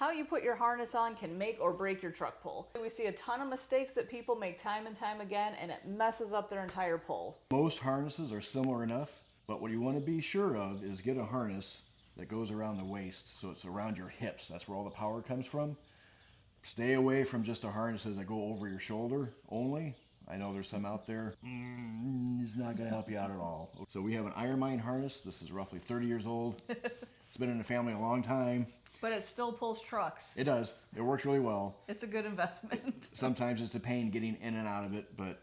How you put your harness on can make or break your truck pull. We see a ton of mistakes that people make time and time again, and it messes up their entire pull. Most harnesses are similar enough, but what you want to be sure of is get a harness that goes around the waist, so it's around your hips. That's where all the power comes from. Stay away from just the harnesses that go over your shoulder only. I know there's some out there. It's not going to help you out at all. So we have an Iron harness. This is roughly 30 years old. It's been in the family a long time. But it still pulls trucks. It does. It works really well. It's a good investment. Sometimes it's a pain getting in and out of it, but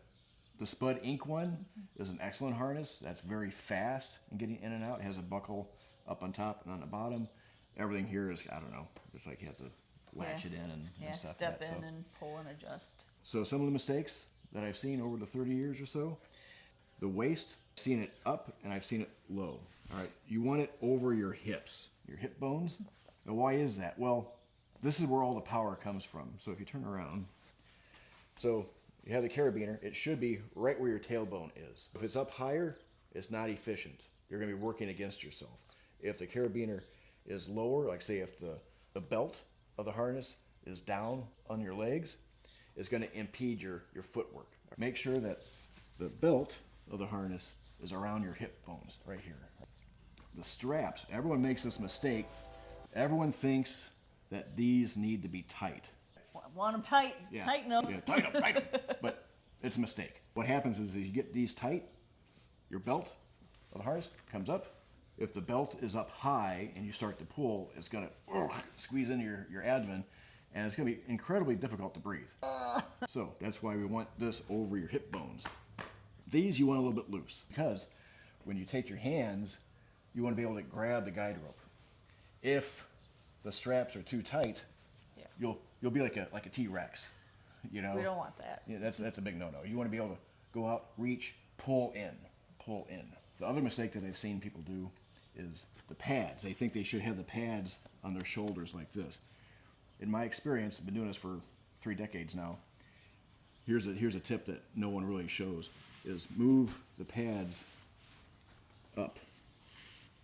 the Spud Inc. one is an excellent harness. That's very fast in getting in and out. It has a buckle up on top and on the bottom. Everything here is, I don't know, it's like you have to latch it in and stuff. Step in and pull and adjust. So some of the mistakes that I've seen over the 30 years or so, the waist, I've seen it up and I've seen it low. All right, you want it over your hips, your hip bones. Now why is that? Well, this is where all the power comes from. So if you turn around, so you have the carabiner, it should be right where your tailbone is. If it's up higher, it's not efficient. You're gonna be working against yourself. If the carabiner is lower, like say if the belt of the harness is down on your legs, it's gonna impede your footwork. Make sure that the belt of the harness is around your hip bones, right here. The straps, everyone makes this mistake. Everyone thinks that these need to be tight. I want them tight. Yeah. Tighten them. Yeah, tight them. But it's a mistake. What happens is you get these tight, your belt of the harness comes up. If the belt is up high and you start to pull, it's gonna squeeze into your abdomen, and it's gonna be incredibly difficult to breathe. So that's why we want this over your hip bones. These you want a little bit loose, because when you take your hands, you want to be able to grab the guide rope. If the straps are too tight, you'll be like a T-Rex. You know, we don't want that. Yeah, that's a big no-no. You want to be able to go out, reach, pull in. The other mistake that I've seen people do is the pads. They think they should have the pads on their shoulders like this. In my experience, I've been doing this for 3 decades now. Here's a tip that no one really shows, is move the pads up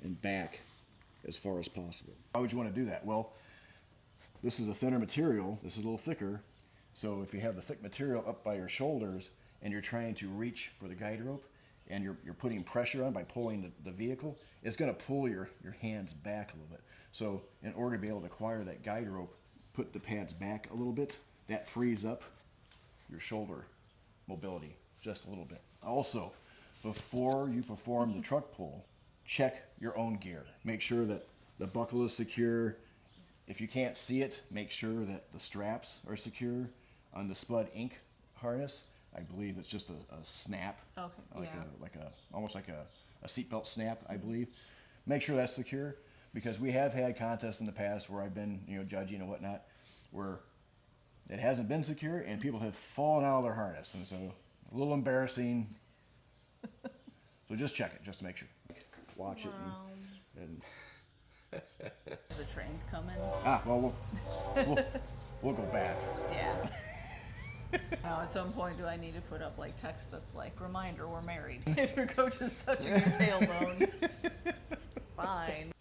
and back as far as possible. Why would you want to do that? Well, this is a thinner material, this is a little thicker, so if you have the thick material up by your shoulders and you're trying to reach for the guide rope and you're putting pressure on by pulling the vehicle, it's going to pull your hands back a little bit. So in order to be able to acquire that guide rope, put the pads back a little bit. That frees up your shoulder mobility just a little bit. Also, before you perform the truck pull, check your own gear. Make sure that the buckle is secure. If you can't see it, make sure that the straps are secure. On the Spud Inc. harness, I believe it's just a snap. Okay, Almost like a seatbelt snap, I believe. Make sure that's secure, because we have had contests in the past where I've been, judging and whatnot, where it hasn't been secure and people have fallen out of their harness, and so a little embarrassing. So just check it, just to make sure. Watch it and The train's coming. Well, we'll go back. Yeah. Now, at some point, do I need to put up like text that's like, reminder, we're married? If your coach is touching your tailbone, it's fine.